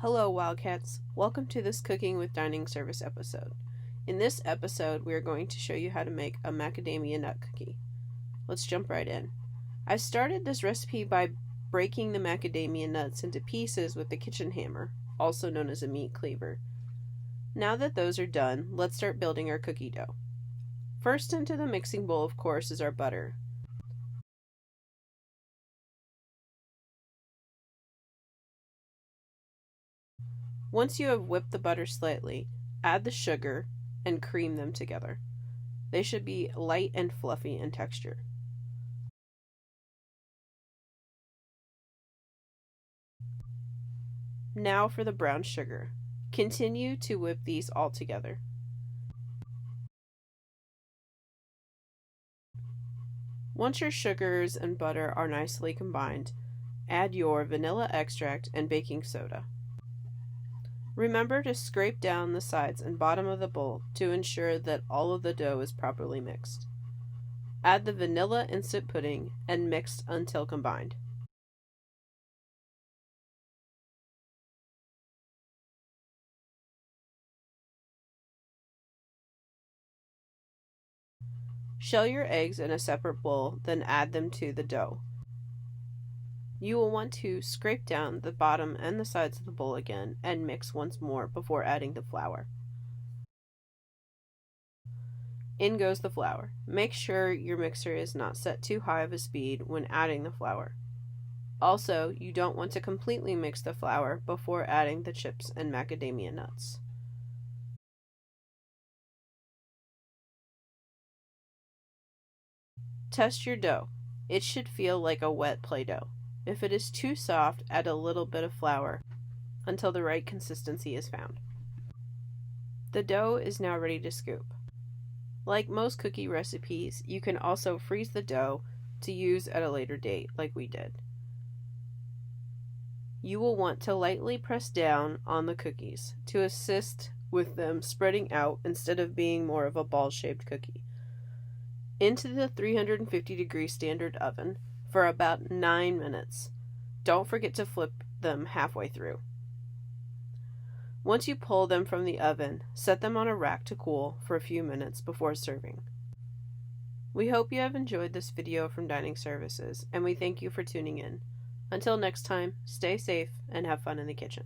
Hello, Wildcats. Welcome to this Cooking with Dining Service episode. In this episode, we are going to show you how to make a macadamia nut cookie. Let's jump right in. I started this recipe by breaking the macadamia nuts into pieces with the kitchen hammer, also known as a meat cleaver. Now that those are done, let's start building our cookie dough. First into the mixing bowl, of course, is our butter. Once you have whipped the butter slightly, add the sugar and cream them together. They should be light and fluffy in texture. Now for the brown sugar. Continue to whip these all together. Once your sugars and butter are nicely combined, add your vanilla extract and baking soda. Remember to scrape down the sides and bottom of the bowl to ensure that all of the dough is properly mixed. Add the vanilla instant pudding and mix until combined. Shell your eggs in a separate bowl, then add them to the dough. You will want to scrape down the bottom and the sides of the bowl again and mix once more before adding the flour. In goes the flour. Make sure your mixer is not set too high of a speed when adding the flour. Also, you don't want to completely mix the flour before adding the chips and macadamia nuts. Test your dough. It should feel like a wet Play-Doh. If it is too soft, add a little bit of flour until the right consistency is found. The dough is now ready to scoop. Like most cookie recipes, you can also freeze the dough to use at a later date, like we did. You will want to lightly press down on the cookies to assist with them spreading out instead of being more of a ball-shaped cookie. Into the 350-degree standard oven for about 9 minutes. Don't forget to flip them halfway through. Once you pull them from the oven, set them on a rack to cool for a few minutes before serving. We hope you have enjoyed this video from Dining Services, and we thank you for tuning in. Until next time, stay safe and have fun in the kitchen.